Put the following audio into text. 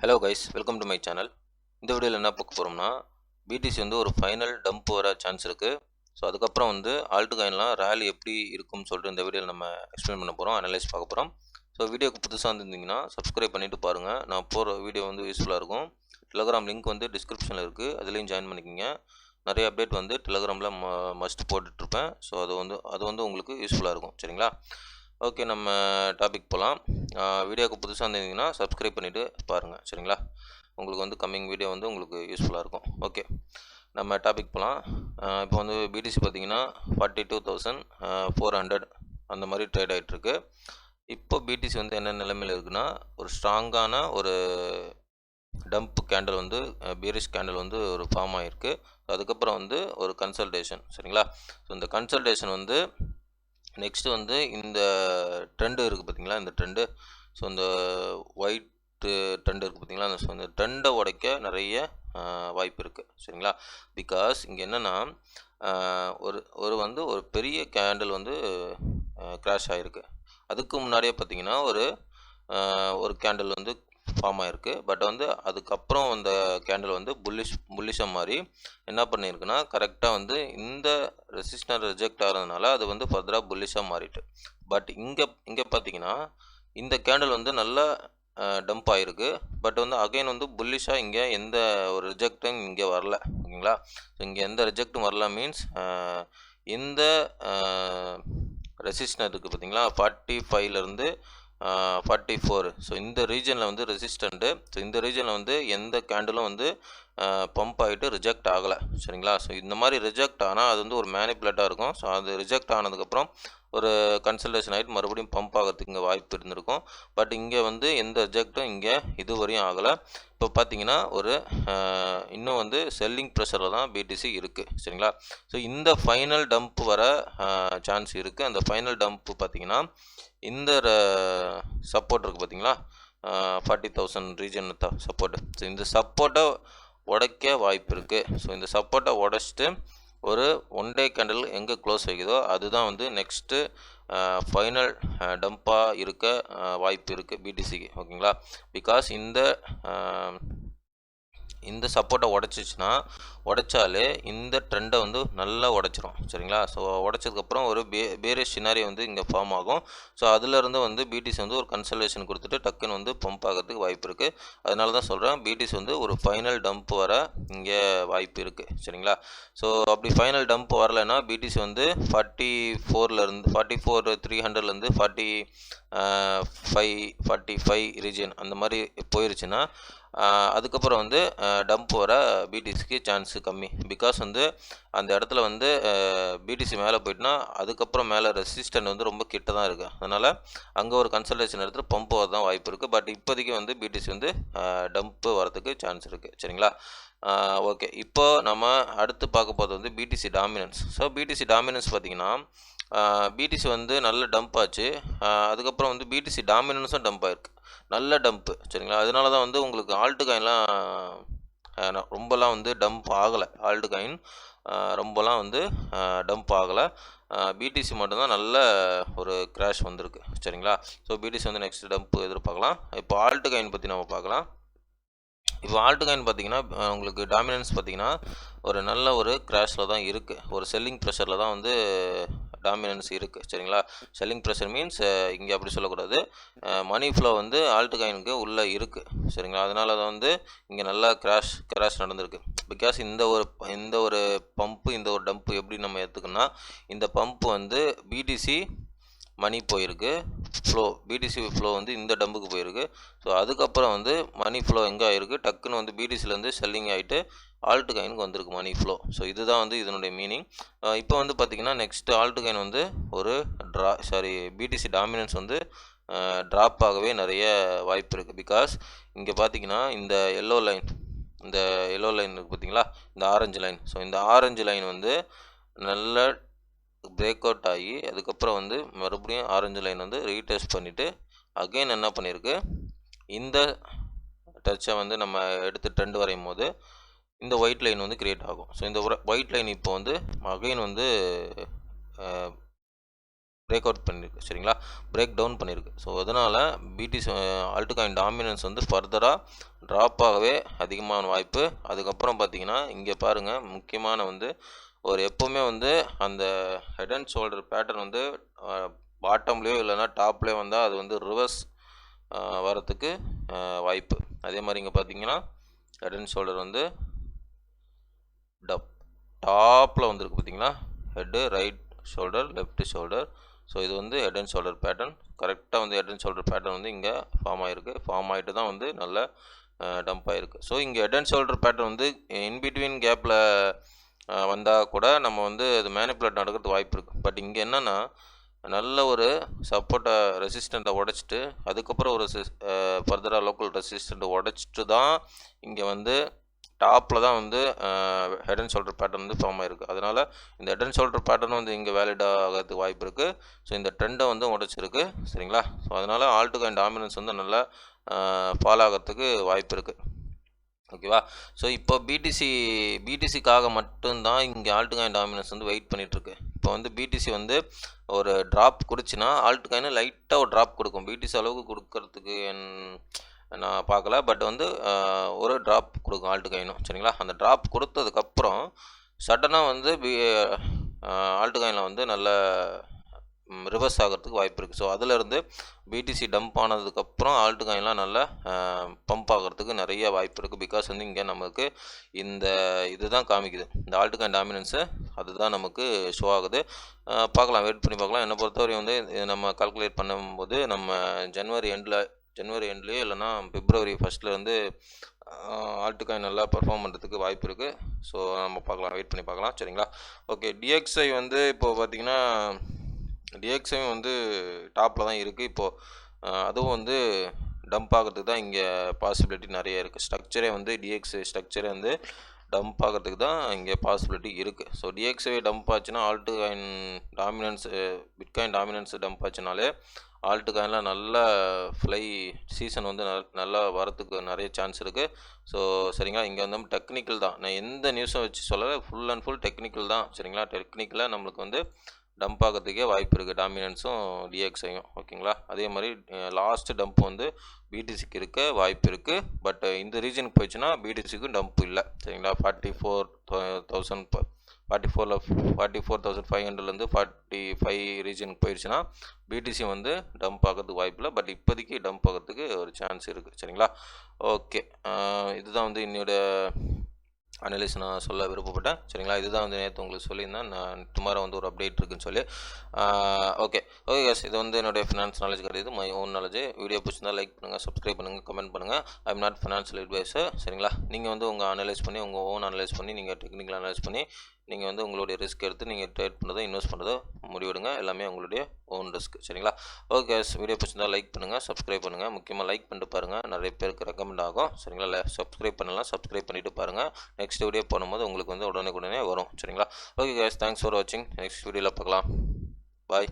Hello guys, welcome to my channel. இந்த வீடியோவில் என்ன பார்க்க போகிறோம்னா, பிடிசி வந்து ஒரு ஃபைனல் டம்ப் வர சான்ஸ் இருக்குது. ஸோ அதுக்கப்புறம் வந்து ஆல்ட் காயின்லாம் ரேலி எப்படி இருக்கும்னு சொல்லிட்டு இந்த வீடியோவில் நம்ம எக்ஸ்பிளைன் பண்ண போகிறோம், அனலைஸ் பார்க்க போகிறோம். ஸோ வீடியோக்கு புதுசாக இருந்திருந்தீங்கன்னா சப்ஸ்கிரைப் பண்ணிவிட்டு பாருங்கள். நான் போகிற வீடியோ வந்து யூஸ்ஃபுல்லாக இருக்கும். டெலகிராம் லிங்க் வந்து டிஸ்கிரிப்ஷனில் இருக்குது, அதுலேயும் ஜாயின் பண்ணிக்கிங்க. நிறைய அப்டேட் வந்து டெலகிராமில் மஸ்ட் போட்டுட்ருப்பேன். ஸோ அது வந்து உங்களுக்கு யூஸ்ஃபுல்லாக இருக்கும். சரிங்களா? ஓகே, நம்ம டாபிக் போகலாம். வீடியோக்கு புதுசாக இருந்தீங்கன்னா சப்ஸ்கிரைப் பண்ணிவிட்டு பாருங்கள். சரிங்களா? உங்களுக்கு வந்து கம்மிங் வீடியோ வந்து உங்களுக்கு யூஸ்ஃபுல்லாக இருக்கும். ஓகே, நம்ம டாபிக் போகலாம். இப்போ வந்து பிடிசி பார்த்தீங்கன்னா 42,400 அந்த மாதிரி ட்ரேட் ஆகிட்டுருக்கு. இப்போ பிடிசி வந்து என்ன நிலைமையில் இருக்குன்னா, ஒரு ஸ்ட்ராங்கான ஒரு டம்ப் கேண்டில் வந்து பீரிஷ் கேண்டில் வந்து ஒரு ஃபார்ம் ஆகிருக்கு. அதுக்கப்புறம் வந்து ஒரு கன்சல்டேஷன். சரிங்களா? ஸோ இந்த கன்சல்டேஷன் வந்து நெக்ஸ்ட்டு வந்து இந்த ட்ரெண்டு இருக்குது பார்த்தீங்களா, இந்த ட்ரெண்டு. ஸோ இந்த ஒயிட்டு ட்ரெண்டு இருக்குது பார்த்தீங்களா, ஸோ இந்த ட்ரெண்டை உடைக்க நிறைய வாய்ப்பு இருக்குது. சரிங்களா? பிகாஸ் இங்கே என்னென்னா, ஒரு பெரிய கேண்டில் வந்து கிராஷ் ஆகிருக்கு. அதுக்கு முன்னாடியே பார்த்தீங்கன்னா ஒரு கேண்டில் வந்து ஃபார்ம் ஆகிருக்கு. பட் வந்து அதுக்கப்புறம் அந்த கேண்டில் வந்து புல்லிஷாக மாதிரி என்ன பண்ணியிருக்குன்னா, கரெக்டாக வந்து இந்த ரெசிஸ்டன்ட் ரிஜெக்ட் ஆகிறதுனால அது வந்து ஃபர்தராக புல்லிஷாக மாறிட்டு. பட் இங்கே பார்த்தீங்கன்னா இந்த கேண்டில் வந்து நல்லா டம்ப் ஆகிருக்கு. பட் வந்து அகைன் வந்து புல்லிஷாக இங்கே எந்த ஒரு ரிஜெக்டும் இங்கே வரல. ஓகேங்களா? ஸோ இங்கே எந்த ரிஜெக்டும் வரல மீன்ஸ் இந்த ரெசிஸ்டன்ட் இருக்குது பார்த்தீங்களா, 45லேருந்து 44. ஸோ இந்த ரீஜனில் வந்து ரெசிஸ்டண்ட்டு. ஸோ இந்த ரீஜனில் வந்து எந்த கேண்டிலும் வந்து பம்ப் ஆகிட்டு ரிஜெக்ட் ஆகலை. சரிங்களா? ஸோ இந்த மாதிரி ரிஜெக்ட் ஆனால் அது வந்து ஒரு மேனிப்புலேட்டாக இருக்கும். ஸோ அது ரிஜெக்ட் ஆனதுக்கப்புறம் ஒரு கன்சல்டேஷன் ஆகிட்டு மறுபடியும் பம்ப் ஆகிறதுக்கு இங்கே வாய்ப்பு இருந்திருக்கும். பட் இங்கே வந்து எந்த ரிஜெக்டும் இங்கே இதுவரையும் ஆகலை. இப்போ பார்த்தீங்கன்னா இன்னும் வந்து செல்லிங் ப்ரெஷரில் தான் பிடிசி இருக்குது. சரிங்களா? ஸோ இந்த ஃபைனல் டம்ப் வர சான்ஸ் இருக்குது. அந்த ஃபைனல் டம்ப் பார்த்தீங்கன்னா இந்த சப்போர்ட் இருக்குது பார்த்தீங்களா, 40,000 ரீஜன் சப்போர்ட். ஸோ இந்த சப்போர்ட்டை உடைக்க வாய்ப்பு இருக்குது. ஸோ இந்த சப்போர்ட்டை உடைச்சிட்டு ஒரு ஒன் டே கேண்டில் எங்கே க்ளோஸ் வைக்குதோ அதுதான் வந்து நெக்ஸ்ட்டு ஃபைனல் டம்ப்பாக இருக்க வாய்ப்பு இருக்குது பிடிசிக்கு. ஓகேங்களா? பிகாஸ் இந்த சப்போர்ட்டை உடைச்சாலே இந்த ட்ரெண்டை வந்து நல்லா உடைச்சிரும். சரிங்களா? ஸோ உடைச்சதுக்கப்புறம் ஒரு பேரிஷ் சினாரியோ வந்து இங்கே ஃபார்ம் ஆகும். ஸோ அதிலிருந்து வந்து பிடிசி வந்து ஒரு கன்சல்டேஷன் கொடுத்துட்டு டக்குன்னு வந்து பம்ப் ஆகிறதுக்கு வாய்ப்பு இருக்குது. அதனால தான் சொல்கிறேன், பிடிசி வந்து ஒரு ஃபைனல் டம்ப் வர இங்கே வாய்ப்பு இருக்குது. சரிங்களா? ஸோ அப்படி ஃபைனல் டம்ப் வரலைன்னா பிடிசி வந்து 44,300லேருந்து 45 ரீஜன் அந்த மாதிரி போயிருச்சுன்னா அதுக்கப்புறம் வந்து டம்ப் வர பிடிசிக்கு சான்ஸு கம்மி. பிகாஸ் வந்து அந்த இடத்துல வந்து பிடிசி மேலே போயிட்டுனா அதுக்கப்புறம் மேலே ரெசிஸ்டன்ட் வந்து ரொம்ப கிட்ட தான் இருக்குது. அதனால் அங்கே ஒரு கன்சல்டேஷன் எடுத்துகிட்டு பம்ப் வர தான் வாய்ப்பு இருக்குது. பட் இப்போதைக்கு வந்து பிடிசி வந்து டம்ப்பு வரதுக்கு சான்ஸ் இருக்குது. சரிங்களா? ஓகே, இப்போ நம்ம அடுத்து பார்க்க போகிறது வந்து PTC dominance. So PTC dominance பார்த்திங்கன்னா பிடிசி வந்து நல்ல டம்ப் ஆச்சு. அதுக்கப்புறம் வந்து பிடிசி டாமினன்ஸும் டம்ப் ஆகிருக்கு, நல்ல டம்ப்பு. சரிங்களா? அதனால தான் வந்து உங்களுக்கு ஆல்ட் காயின்லாம் ரொம்பலாம் வந்து டம்ப் ஆகலை. ஆல்ட் காயின் ரொம்பலாம் வந்து டம்ப் ஆகலை. பிடிசி மட்டும்தான் நல்ல ஒரு கிராஷ் வந்திருக்கு. சரிங்களா? ஸோ பிடிசி வந்து நெக்ஸ்ட் டம்ப் எதிர்பார்க்கலாம். இப்போ ஆல்ட் காயின் பற்றி நம்ம பார்க்கலாம். இப்போ ஆல்ட் காயின் பார்த்தீங்கன்னா உங்களுக்கு டாமினன்ஸ் பார்த்தீங்கன்னா ஒரு நல்ல ஒரு கிராஷில் தான் இருக்குது. ஒரு செல்லிங் ப்ரெஷரில் தான் வந்து டாமினன்ஸ் இருக்குது. சரிங்களா? செல்லிங் ப்ரெஷர் மீன்ஸ் இங்கே அப்படி சொல்லக்கூடாது. மணி ஃப்ளோ வந்து ஆல்ட் காயினுக்கு உள்ளே இருக்குது. சரிங்களா? அதனால தான் வந்து இங்கே நல்லா கிராஷ் நடந்திருக்கு. பிகாஸ் இந்த ஒரு பம்ப்பு, இந்த ஒரு டம்ப்பு எப்படி நம்ம எடுத்துக்கணும்னா, இந்த பம்ப் வந்து பிடிசி மணி போயிருக்கு, பிடிசி ஃப்ளோ வந்து இந்த டம்புக்கு போயிருக்கு. ஸோ அதுக்கப்புறம் வந்து மணி ஃப்ளோ எங்கே ஆகிருக்கு, டக்குன்னு வந்து பிடிசிலேருந்து செல்லிங் ஆகிட்டு ஆல்ட் காயினுக்கு வந்திருக்கு மணி ஃப்ளோ. ஸோ இதுதான் வந்து இதனுடைய மீனிங். இப்போ வந்து பார்த்திங்கன்னா நெக்ஸ்ட்டு ஆல்ட் காயின் வந்து ஒரு பிடிசி டாமினன்ஸ் வந்து ட்ராப் ஆகவே நிறைய வாய்ப்பு இருக்குது. பிகாஸ் இங்கே பார்த்திங்கன்னா இந்த எல்லோ லைன் இருக்குது பார்த்திங்களா, இந்த ஆரஞ்சு லைன். ஸோ இந்த ஆரஞ்சு லைன் வந்து நல்ல பிரேக் அவுட் ஆகி அதுக்கப்புறம் வந்து மறுபடியும் ஆரஞ்சு லைன் வந்து ரீடெஸ்ட் பண்ணிவிட்டு அகெயின் என்ன பண்ணியிருக்கு, இந்த டச்சை வந்து நம்ம எடுத்து ட்ரெண்ட் வரையும் போது இந்த ஒயிட் லைன் வந்து கிரியேட் ஆகும். ஸோ இந்த ஒயிட் லைன் இப்போ வந்து அகெயின் வந்து பிரேக் அவுட் பண்ணியிருக்கு சரிங்களா, பிரேக் டவுன் பண்ணியிருக்கு. ஸோ அதனால் பிடிசி ஆல்ட்காயின் டாமினன்ஸ் வந்து ஃபர்தராக ட்ராப் ஆகவே அதிகமான வாய்ப்பு. அதுக்கப்புறம் பார்த்தீங்கன்னா இங்கே பாருங்கள், முக்கியமான வந்து ஒரு எப்போவுமே வந்து அந்த ஹெட் அண்ட் ஷோல்டர் பேட்டர்ன் வந்து பாட்டம்லேயோ இல்லைனா டாப்லேயோ வந்தால் அது வந்து ரிவர்ஸ் வரத்துக்கு வாய்ப்பு. அதே மாதிரி இங்கே பார்த்தீங்கன்னா ஹெட் அண்ட் ஷோல்டர் வந்து டாப்பில் வந்துருக்கு பார்த்தீங்களா, head right shoulder left shoulder. So இது வந்து ஹெட் அண்ட் ஷோல்டர் பேட்டர்ன். கரெக்டாக வந்து ஹெட் அண்ட் ஷோல்டர் பேட்டர்ன் வந்து இங்கே ஃபார்ம் ஆகிருக்கு. ஃபார்ம் ஆகிட்டு தான் வந்து நல்ல டம்ப் ஆகிருக்கு. ஸோ இங்கே ஹெட் அண்ட் ஷோல்டர் பேட்டர்ன் வந்து இன்பிட்வீன் கேப்பில் வந்தால் கூட நம்ம வந்து அது மேனிப்புலேட் நடக்கிறதுக்கு வாய்ப்பு இருக்குது. பட் இங்கே என்னென்னா நல்ல ஒரு சப்போர்ட்டை ரெசிஸ்டண்ட்டை உடச்சிட்டு அதுக்கப்புறம் ஒரு ஃபர்தராக லோக்கல் ரெசிஸ்டண்ட்டை உடச்சிட்டு தான் இங்கே வந்து டாப்பில் தான் வந்து ஹெட் அண்ட் ஷோல்டர் பேட்டர்ன் வந்து ஃபார்ம் ஆகிருக்கு. அதனால் இந்த ஹெட் அண்ட் ஷோல்டர் பேட்டர்ன் வந்து இங்கே வேலிட் ஆகிறதுக்கு வாய்ப்பு இருக்குது. ஸோ இந்த ட்ரெண்டை வந்து உடச்சிருக்கு சரிங்களா. ஸோ அதனால் ஆல்ட்காயின் டாமினன்ஸ் வந்து நல்லா ஃபாலோ ஆகிறதுக்கு வாய்ப்பு இருக்குது. ஓகேவா. ஸோ இப்போ பிடிசிக்காக மட்டும்தான் இங்கே ஆல்ட்காயின் டாமினன்ஸ் வந்து வெயிட் பண்ணிகிட்ருக்கு. இப்போ வந்து பிடிசி வந்து ஒரு ட்ராப் கொடுச்சுன்னா ஆல்ட்காயின் லைட்டாக ஒரு ட்ராப் கொடுக்கும். பிடிசி அளவுக்கு கொடுக்கறதுக்கு நான் பார்க்கல, பட் வந்து ஒரு ட்ராப் கொடுக்கும் ஆல்ட்காயினும் சரிங்களா. அந்த ட்ராப் கொடுத்ததுக்கப்புறம் சடனாக வந்து ஆல்ட்காயினில் வந்து நல்ல ரிவர்ஸ் ஆகிறதுக்கு வாய்ப்பு இருக்குது. ஸோ அதிலேருந்து பிடிசி டம்ப் ஆனதுக்கப்புறம் ஆல்ட்காயின்லாம் நல்லா பம்ப் ஆகிறதுக்கு நிறைய வாய்ப்பு இருக்குது. பிகாஸ் வந்து இங்கே நமக்கு இந்த இதுதான் காமிக்குது, இந்த ஆல்ட்காயின் டாமினன்ஸு அதுதான் நமக்கு ஷோ ஆகுது. பார்க்கலாம், வெயிட் பண்ணி பார்க்கலாம். என்னை பொறுத்தவரை வந்து நம்ம கால்குலேட் பண்ணும்போது நம்ம ஜனவரி எண்ட்லேயோ இல்லைனா பிப்ரவரி ஃபஸ்ட்லேருந்து ஆல்ட்காயின் நல்லா பர்ஃபார்ம் பண்ணுறதுக்கு வாய்ப்பு இருக்குது. ஸோ நம்ம பார்க்கலாம், வெயிட் பண்ணி பார்க்கலாம் சரிங்களா. ஓகே, டிஎக்ஸ்ஐ வந்து இப்போது பார்த்திங்கன்னா டிஎக்ஸ்ஐயும் வந்து டாப்பில் தான் இருக்குது. இப்போது அதுவும் வந்து டம்ப் ஆகிறதுக்கு தான் இங்கே பாசிபிலிட்டி நிறைய இருக்குது. ஸ்ட்ரக்சரே வந்து டிஎக்ஸ்ஐ ஸ்ட்ரக்சரே வந்து டம்ப் ஆகிறதுக்கு தான் இங்கே பாசிபிலிட்டி இருக்குது. ஸோ டிஎக்ஸ்ஐ டம்ப் ஆச்சுன்னா ஆல்ட்காயின் டாமினன்ஸ் பிட்காயின் டாமினன்ஸ் டம்ப் ஆச்சுனாலே ஆல்ட்காயினில் நல்ல ஃப்ளை சீசன் வந்து நல்லா வரத்துக்கு நிறைய சான்ஸ் இருக்குது. ஸோ சரிங்களா, இங்கே வந்து டெக்னிக்கல் தான், நான் எந்த நியூஸும் வச்சு சொல்லலை, ஃபுல் அண்ட் ஃபுல் டெக்னிக்கல் தான் சரிங்களா. டெக்னிக்கலாக நம்மளுக்கு வந்து டம்ப் ஆகிறதுக்கே வாய்ப்பு இருக்குது, டாமினன்ஸும் டிஎக்ஸ்ஐயும் ஓகேங்களா. அதே மாதிரி லாஸ்ட்டு டம்ப் வந்து பிடிசிக்கு இருக்க வாய்ப்பு இருக்குது. பட் இந்த ரீஜனுக்கு போயிடுச்சுன்னா பிடிசிக்கும் டம்ப் இல்லை சரிங்களா. 44,500லேருந்து 45 ரீஜனுக்கு போயிடுச்சுன்னா பிடிசி வந்து டம்ப் ஆகிறதுக்கு வாய்ப்பு இல்லை. பட் இப்போதைக்கு டம்ப் ஆகிறதுக்கு ஒரு சான்ஸ் இருக்குது சரிங்களா. ஓகே, இதுதான் வந்து என்னோட அனலைஸ் நான் சொல்ல விருப்பப்பட்டேன் சரிங்களா. இதுதான் வந்து நேற்று உங்களுக்கு சொல்லியிருந்தேன், நான் டுமாரோ வந்து ஒரு அப்டேட் இருக்குன்னு சொல்லி. ஓகே கேஸ், இது வந்து என்னுடைய ஃபினான்ஸ் நாலேஜ் கிடையாது, மை ஓன் நாலேஜ். வீடியோ பிடிச்சிருந்தா லைக் பண்ணுங்கள், சப்ஸ்கிரைப் பண்ணுங்கள், கமெண்ட் பண்ணுங்கள். I am not financial adviser சரிங்களா. நீங்கள் வந்து உங்கள் அனலைஸ் பண்ணி உங்கள் ஓன் அனலைஸ் பண்ணி நீங்கள் டெக்னிக்கல் அனலைஸ் பண்ணி நீங்கள் வந்து உங்களுடைய ரிஸ்க் எடுத்து நீங்கள் ட்ரேட் பண்ணுறதோ இன்வெஸ்ட் பண்ணுறதோ முடிவெடுங்க. எல்லாமே உங்களுடைய ஓன் ரிஸ்க் சரிங்களா. ஓகே, வீடியோ பிடிச்சிருந்தா லைக் பண்ணுங்கள், சப்ஸ்கிரைப் பண்ணுங்கள். முக்கியமாக லைக் பண்ணிட்டு பாருங்கள், நிறைய பேருக்கு ரெக்கமெண்ட் ஆகும் சரிங்களா. சப்ஸ்கிரைப் பண்ணலாம், சப்ஸ்கிரைப் பண்ணிவிட்டு பாருங்கள். நெக்ஸ்ட் வீடியோ பண்ணும்போது உங்களுக்கு வந்து உடனே வரும் சரிங்களா. ஓகே கேஸ், தேங்க்ஸ் ஃபார் வாட்சிங். நெக்ஸ்ட் வீடியோவில் பார்க்கலாம். பாய்.